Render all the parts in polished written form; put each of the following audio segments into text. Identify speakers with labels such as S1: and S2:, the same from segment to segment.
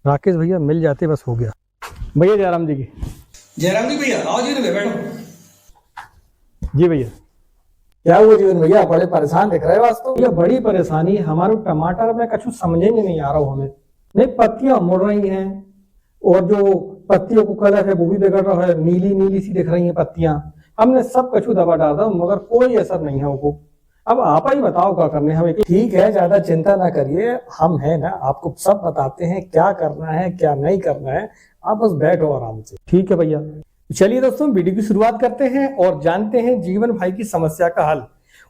S1: राकेश भैया मिल जाते बस हो गया। भैया जयराम जी की।
S2: जयराम जी भैया आओ जीवन में बैठो।
S1: जी भैया।
S3: क्या हुआ जीवन भैया, बड़े परेशान दिख रहे हो आज तो।
S1: भैया बड़ी परेशानी, हमारे टमाटर में कुछ समझे में नहीं आ रहा हो हमें। नहीं, पत्तियां मुड़ रही हैं और जो पत्तियों को कलर है वो भी बिगड़ रहा है, नीली नीली सी दिख रही हैं पत्तियां। हमने सब कछु दवा डाला मगर कोई असर नहीं है उनको। अब आप ही बताओ क्या करने हमें।
S3: ठीक है, ज्यादा चिंता ना करिए, हम हैं ना, आपको सब बताते हैं क्या करना है क्या नहीं करना है। आप बस बैठो आराम से।
S1: ठीक है भैया। चलिए दोस्तों वीडियो की शुरुआत करते हैं और जानते हैं जीवन भाई की समस्या का हल।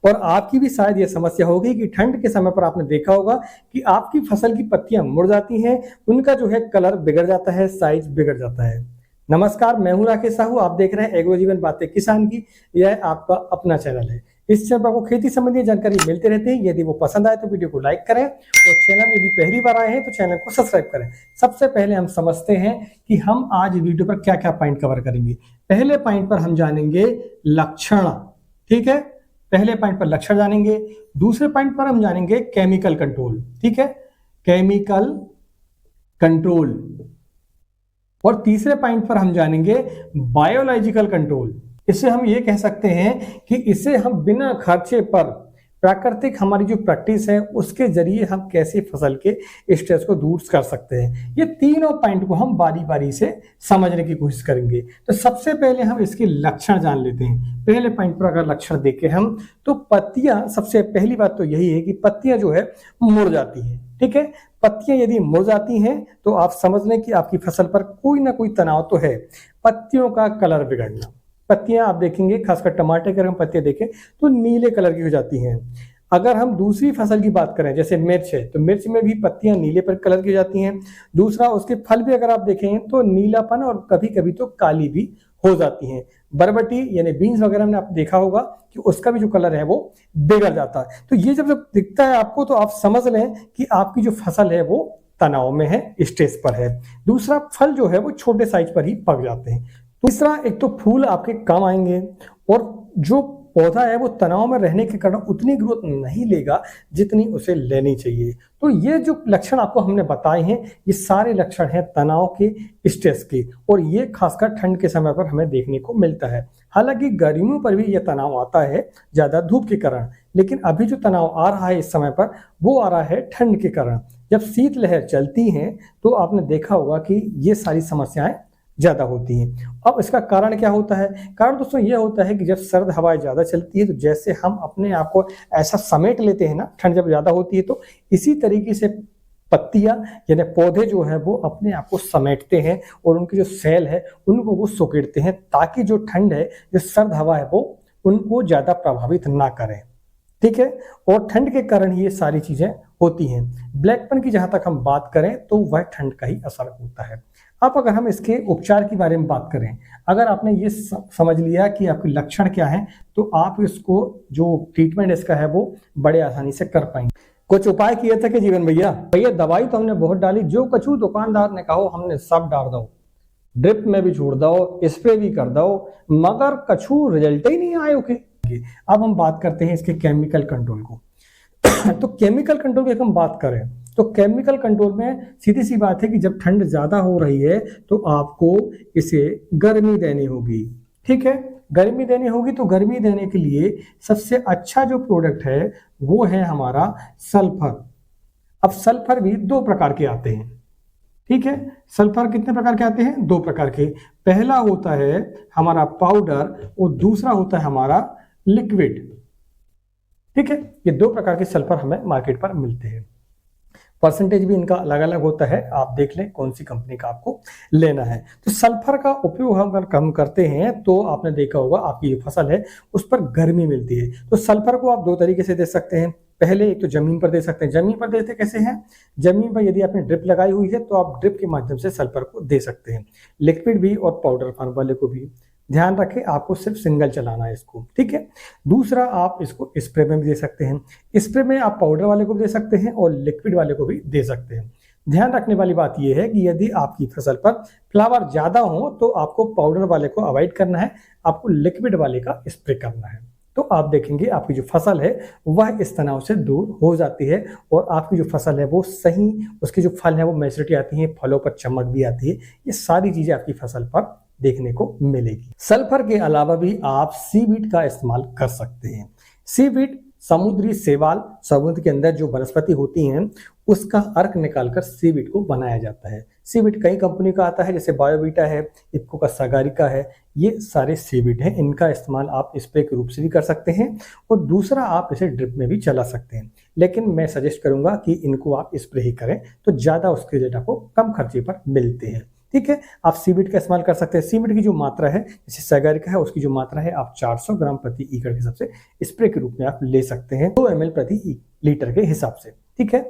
S1: और आपकी भी शायद ये समस्या होगी कि ठंड के समय पर आपने देखा होगा कि आपकी फसल की पत्तियां मुड़ जाती हैं, उनका जो है कलर बिगड़ जाता है, साइज बिगड़ जाता है। नमस्कार, मैं हूं राकेश साहू, आप देख रहे हैं एग्रो जीवन बातें किसान की। यह आपका अपना चैनल है। इस चैनल पर आपको खेती संबंधी जानकारी मिलती रहती है। यदि वो पसंद आए तो वीडियो को लाइक करें और चैनल में यदि पहली बार आए हैं तो चैनल को सब्सक्राइब करें। सबसे पहले हम समझते हैं कि हम आज वीडियो पर क्या क्या पॉइंट कवर करेंगे। पहले पॉइंट पर हम जानेंगे लक्षण, ठीक है, पहले पॉइंट पर लक्षण जानेंगे। दूसरे पॉइंट पर हम जानेंगे केमिकल कंट्रोल, ठीक है, केमिकल कंट्रोल। और तीसरे पॉइंट पर हम जानेंगे बायोलॉजिकल कंट्रोल। इससे हम ये कह सकते हैं कि इसे हम बिना खर्चे पर प्राकृतिक हमारी जो प्रैक्टिस है उसके जरिए हम कैसे फसल के स्ट्रेस को दूर कर सकते हैं। ये तीनों पॉइंट को हम बारी बारी से समझने की कोशिश करेंगे। तो सबसे पहले हम इसके लक्षण जान लेते हैं। पहले पॉइंट पर अगर लक्षण देखें हम तो पत्तियां, सबसे पहली बात तो यही है कि पत्तियां जो है मुड़ जाती हैं, ठीक है। पत्तियां यदि मुड़ जाती हैं तो आप समझ लें कि आपकी फसल पर कोई ना कोई तनाव तो है। पत्तियों का कलर बिगड़ना, पत्तियां आप देखेंगे खासकर टमाटर की अगर हम पत्तियां देखें तो नीले कलर की हो जाती हैं। अगर हम दूसरी फसल की बात करें जैसे मिर्च है तो मिर्च में भी पत्तियां नीले पर कलर की हो जाती हैं। दूसरा उसके फल भी अगर आप देखें तो नीलापन और कभी कभी तो काली भी हो जाती हैं। बरबटी यानी बीन्स वगैरह में आप देखा होगा कि उसका भी जो कलर है वो बिगड़ जाता है। तो ये जब दिखता है आपको तो आप समझ लें कि आपकी जो फसल है वो तनाव में है, स्ट्रेस पर है। दूसरा, फल जो है वो छोटे साइज पर ही पक जाते हैं। तीसरा, एक तो फूल आपके कम आएंगे और जो पौधा है वो तनाव में रहने के कारण उतनी ग्रोथ नहीं लेगा जितनी उसे लेनी चाहिए। तो ये जो लक्षण आपको हमने बताए हैं ये सारे लक्षण हैं तनाव के, स्ट्रेस के, और ये खासकर ठंड के समय पर हमें देखने को मिलता है। हालांकि गर्मियों पर भी ये तनाव आता है ज्यादा धूप के कारण, लेकिन अभी जो तनाव आ रहा है इस समय पर वो आ रहा है ठंड के कारण। जब शीतलहर चलती है तो आपने देखा होगा कि ये सारी समस्याएं ज्यादा होती हैं। अब इसका कारण क्या होता है? कारण दोस्तों ये होता है कि जब सर्द हवाएं ज्यादा चलती है तो जैसे हम अपने आप को ऐसा समेट लेते हैं ना, ठंड जब ज्यादा होती है तो इसी तरीके से पत्तियां यानी पौधे जो है वो अपने आप को समेटते हैं और उनके जो सेल है उनको वो सोकेटते हैं ताकि जो ठंड है, जो सर्द हवा है वो उनको ज्यादा प्रभावित ना करें, ठीक है। और ठंड के कारण ये सारी चीजें होती हैं। ब्लैकपन की जहां तक हम बात करें तो वह ठंड का ही असर होता है। अब अगर हम इसके उपचार के बारे में बात करें, अगर आपने ये समझ लिया कि आपके लक्षण क्या है तो आप इसको जो ट्रीटमेंट इसका है वो बड़े आसानी से कर पाएंगे। कुछ उपाय किए थे कि जीवन भैया दवाई तो हमने बहुत डाली, जो कछु दुकानदार ने कहो हमने सब डाल दो, ड्रिप में भी छोड़ दो, स्प्रे भी कर दो, मगर कछु रिजल्ट ही नहीं आए। ओके, अब हम बात करते हैं इसके केमिकल कंट्रोल को। तो केमिकल कंट्रोल की हम बात करें तो केमिकल कंट्रोल में सीधी सी बात है कि जब ठंड ज्यादा हो रही है तो आपको इसे गर्मी देनी होगी, ठीक है। गर्मी देनी होगी तो गर्मी देने के लिए सबसे अच्छा जो प्रोडक्ट है वो है हमारा सल्फर। अब सल्फर भी दो प्रकार के आते हैं, ठीक है। सल्फर कितने प्रकार के आते हैं? दो प्रकार के। पहला होता है हमारा पाउडर और दूसरा होता है हमारा लिक्विड, ठीक है। ये दो प्रकार के सल्फर हमें मार्केट पर मिलते हैं। परसेंटेज भी इनका अलग अलग होता है, आप देख लें कौन सी कंपनी का आपको लेना है। तो सल्फर का उपयोग हम अगर कम करते हैं तो आपने देखा होगा आपकी जो फसल है उस पर गर्मी मिलती है। तो सल्फर को आप दो तरीके से दे सकते हैं। पहले एक तो जमीन पर दे सकते हैं। जमीन पर देते कैसे हैं? जमीन पर यदि आपने ड्रिप लगाई हुई है तो आप ड्रिप के माध्यम से सल्फर को दे सकते हैं, लिक्विड भी और पाउडर फॉर्म वाले को भी। ध्यान रखें आपको सिर्फ सिंगल चलाना है इसको, ठीक है। दूसरा, आप इसको स्प्रे में भी दे सकते हैं। स्प्रे में आप पाउडर वाले को भी दे सकते हैं और लिक्विड वाले को भी दे सकते हैं। ध्यान रखने वाली बात यह है कि यदि आपकी फसल पर फ्लावर ज्यादा हो तो आपको पाउडर वाले को अवॉइड करना है, आपको लिक्विड वाले का स्प्रे करना है, तो आप देखेंगे आपकी जो फसल है वह इस तनाव से दूर हो जाती है और आपकी जो फसल है वो सही, उसके जो फल है वो मैच्योरिटी आती है, फलों पर चमक भी आती है। ये सारी चीजें आपकी फसल पर देखने को मिलेगी। सल्फर के अलावा भी आप सीवीड का इस्तेमाल कर सकते हैं। सीवीड समुद्री शैवाल, समुद्र के अंदर जो वनस्पति होती हैं उसका अर्क निकालकर सीवीड को बनाया जाता है। सीवीड कई कंपनी का आता है, जैसे बायोवीटा है, इफ्को का सागारिका है, ये सारे सीवीड हैं। इनका इस्तेमाल आप स्प्रे के रूप से भी कर सकते हैं और दूसरा आप इसे ड्रिप में भी चला सकते हैं, लेकिन मैं सजेस्ट करूंगा कि इनको आप स्प्रे ही करें तो ज्यादा उसके रिजल्ट आपको कम खर्चे पर मिलते हैं। ठीक है, आप सीवीड का इस्तेमाल कर सकते हैं। सीवीड की जो मात्रा है, जैसे सागारिका है, उसकी जो मात्रा है आप 400 ग्राम प्रति एकड़ के हिसाब से स्प्रे के रूप में आप ले सकते हैं, 2 ml प्रति लीटर के हिसाब से। ठीक है,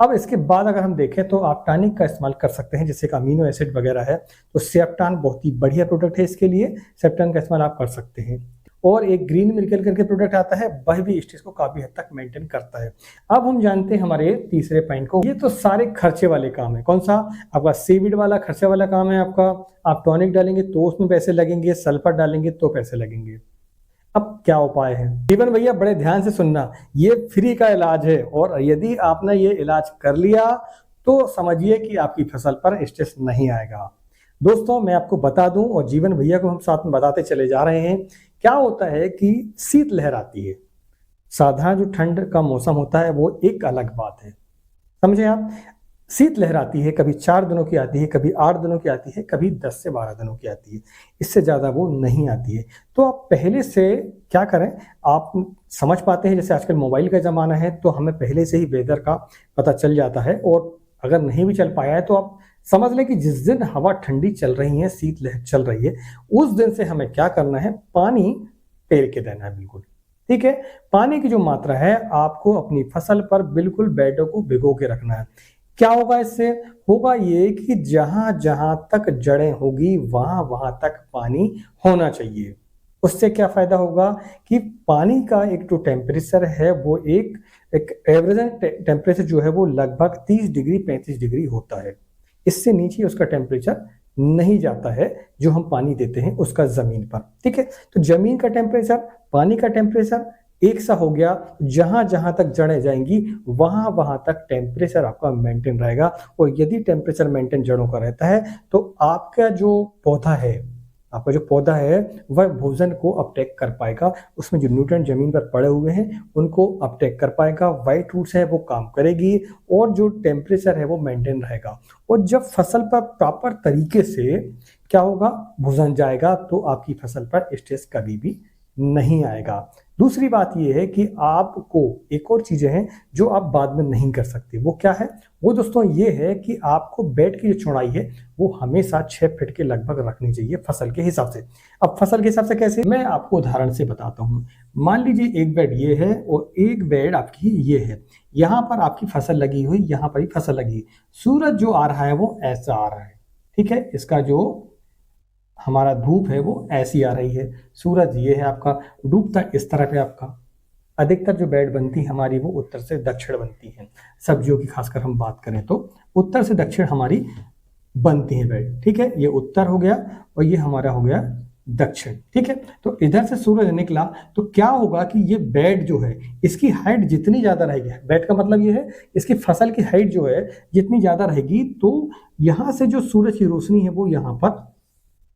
S1: अब इसके बाद अगर हम देखें तो आप टॉनिक का इस्तेमाल कर सकते हैं, जैसे कि अमीनो एसिड वगैरह है, तो सेप्टान बहुत ही बढ़िया प्रोडक्ट है इसके लिए, सेप्टान का इस्तेमाल आप कर सकते हैं। और एक ग्रीन मिल्कल करके प्रोडक्ट आता है, वह भी स्टेज को काफी हद तक मेंटेन करता है। अब हम जानते हैं हमारे तीसरे पॉइंट को। ये तो सारे खर्चे वाले काम है। कौन सा? आपका सीवीड वाला खर्चे वाला काम है आपका। आप टॉनिक डालेंगे तो उसमें पैसे लगेंगे, सल्फर डालेंगे तो पैसे लगेंगे। अब क्या उपाय है? जीवन भैया बड़े ध्यान से सुनना, ये फ्री का इलाज है और यदि आपने ये इलाज कर लिया तो समझिए कि आपकी फसल पर स्ट्रेस नहीं आएगा। दोस्तों मैं आपको बता दूं और जीवन भैया को हम साथ में बताते चले जा रहे हैं, क्या होता है कि शीत लहर आती है। साधारण जो ठंड का मौसम होता है वो एक अलग बात है, समझे आप। शीत लहर आती है, कभी 4 दिनों की आती है, कभी 8 दिनों की आती है, कभी 10 से 12 दिनों की आती है, इससे ज़्यादा वो नहीं आती है। तो आप पहले से क्या करें, आप समझ पाते हैं, जैसे आजकल मोबाइल का ज़माना है तो हमें पहले से ही वेदर का पता चल जाता है। और अगर नहीं भी चल पाया है तो आप समझ लें कि जिस दिन हवा ठंडी चल रही है, शीत लहर चल रही है, उस दिन से हमें क्या करना है, पानी फेर के देना है बिल्कुल। ठीक है, पानी की जो मात्रा है आपको अपनी फसल पर बिल्कुल बेडों को भिगो के रखना है। क्या होगा इससे? होगा ये कि जहां जहां तक जड़ें होगी वहां वहां तक पानी होना चाहिए। उससे क्या फायदा होगा कि पानी का एक जो टेम्परेचर है वो एक एवरेज टेम्परेचर जो है वो लगभग 30 डिग्री 35 डिग्री होता है। इससे नीचे उसका टेम्परेचर नहीं जाता है जो हम पानी देते हैं उसका जमीन पर। ठीक है, तो जमीन का टेम्परेचर, पानी का टेम्परेचर एक सा हो गया। जहां जहां तक जड़ें जाएंगी वहां वहां तक टेम्परेचर आपका मेंटेन रहेगा। और यदि टेम्परेचर मेंटेन जड़ों का रहता है तो आपका जो पौधा है वह भोजन को अपटेक कर पाएगा, उसमें जो न्यूट्रिएंट जमीन पर पड़े हुए हैं उनको अपटेक कर पाएगा, व्हाइट रूट्स है वो काम करेगी और जो टेम्परेचर है वो मेंटेन रहेगा। और जब फसल पर प्रॉपर तरीके से क्या होगा, भोजन जाएगा तो आपकी फसल पर स्ट्रेस कभी भी नहीं आएगा। दूसरी बात यह है कि आपको एक और चीजें हैं जो आप बाद में नहीं कर सकते। वो क्या है? वो दोस्तों ये है कि आपको बेड की जो चौड़ाई है वो हमेशा 6 फीट के लगभग रखनी चाहिए फसल के हिसाब से। अब फसल के हिसाब से कैसे, मैं आपको उदाहरण से बताता हूँ। मान लीजिए एक बेड ये है और एक बेड आपकी ये है, यहाँ पर आपकी फसल लगी हुई, यहाँ पर भी फसल लगी। सूरज जो आ रहा है वो ऐसा आ रहा है, ठीक है, इसका जो हमारा धूप है वो ऐसी आ रही है। सूरज ये है आपका, डूबता इस तरफ है आपका। अधिकतर जो बेड बनती है हमारी वो उत्तर से दक्षिण बनती है। सब्जियों की खासकर हम बात करें तो उत्तर से दक्षिण हमारी बनती है बेड। ठीक है, ये उत्तर हो गया और ये हमारा हो गया दक्षिण। ठीक है, तो इधर से सूरज निकला तो क्या होगा कि ये बेड जो है इसकी हाइट जितनी ज्यादा रहेगी, बेड का मतलब ये है इसकी फसल की हाइट जो है जितनी ज्यादा रहेगी तो यहाँ से जो सूरज की रोशनी है वो यहाँ पर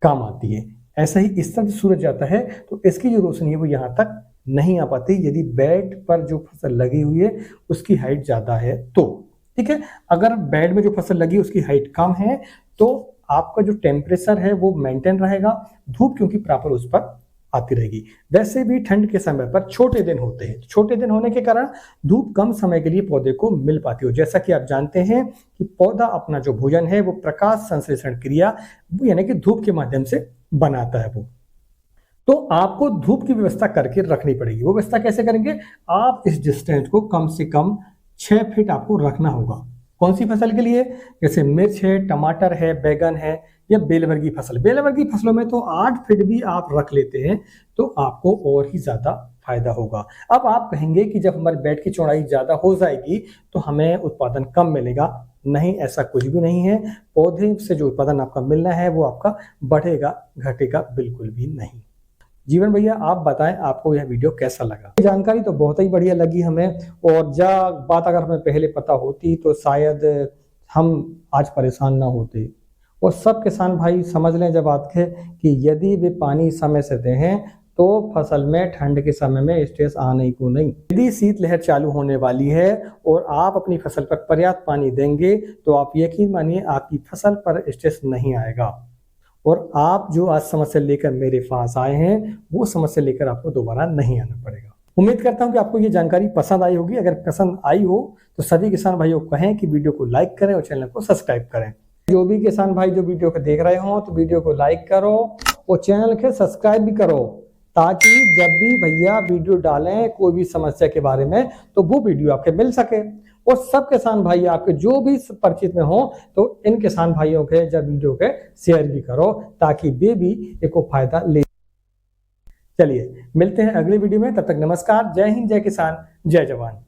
S1: काम आती है। ऐसा ही इस तरफ सूरज जाता है तो इसकी जो रोशनी है वो यहाँ तक नहीं आ पाती यदि बेड पर जो फसल लगी हुई है उसकी हाइट ज्यादा है तो। ठीक है, अगर बेड में जो फसल लगी उसकी हाइट कम है तो आपका जो टेम्परेचर है वो मेंटेन रहेगा, धूप क्योंकि प्रॉपर उस पर आती रहेगी। वैसे भी ठंड के समय पर छोटे दिन होते हैं, छोटे दिन होने के कारण धूप कम समय के लिए पौधे को मिल पाती हो। जैसा कि आप जानते हैं कि पौधा अपना जो भोजन है वो प्रकाश संश्लेषण क्रिया यानी कि धूप के माध्यम से बनाता है वो, तो आपको धूप की व्यवस्था करके रखनी पड़ेगी। वो व्यवस्था कैसे करेंगे? आप इस डिस्टेंस को कम से कम 6 फीट आपको रखना होगा। कौन सी फसल के लिए? जैसे मिर्च है, टमाटर है, बैगन है या बेलवर्गीय फसल। बेलवर्गीय फसलों में तो 8 फीट भी आप रख लेते हैं तो आपको और ही ज्यादा फायदा होगा। अब आप कहेंगे कि जब हमारे बेड की चौड़ाई ज्यादा हो जाएगी तो हमें उत्पादन कम मिलेगा। नहीं, ऐसा कुछ भी नहीं है। पौधे से जो उत्पादन आपका मिलना है वो आपका बढ़ेगा, घटेगा बिल्कुल भी नहीं। जीवन भैया आप बताएं आपको यह वीडियो कैसा लगा। जानकारी तो बहुत ही बढ़िया लगी हमें, और जब बात अगर हमें पहले पता होती तो शायद हम आज परेशान ना होते। और सब किसान भाई समझ लें जब बात है कि यदि वे पानी समय से दें तो फसल में ठंड के समय में स्ट्रेस आने को नहीं। यदि शीतलहर चालू होने वाली है और आप अपनी फसल पर पर्याप्त पानी देंगे तो आप यकीन मानिए आपकी फसल पर स्ट्रेस नहीं आएगा, और आप जो आज समस्या लेकर मेरे पास आए हैं वो समस्या लेकर आपको दोबारा नहीं आना पड़ेगा। उम्मीद करता हूं कि आपको ये जानकारी पसंद आई होगी। अगर पसंद आई हो तो सभी किसान भाइयों को कहें कि वीडियो को लाइक करें और चैनल को सब्सक्राइब करें। जो भी किसान भाई जो वीडियो को देख रहे हो तो वीडियो को लाइक करो और चैनल के सब्सक्राइब भी करो, ताकि जब भी भैया वीडियो डालें कोई भी समस्या के बारे में तो वो वीडियो आपके मिल सके। और सब किसान भाई आपके जो भी परिचित में हो तो इन किसान भाइयों के जब वीडियो के शेयर भी करो, ताकि वे भी एक फायदा ले। चलिए मिलते हैं अगली वीडियो में, तब तक नमस्कार, जय हिंद, जय किसान, जय जवान।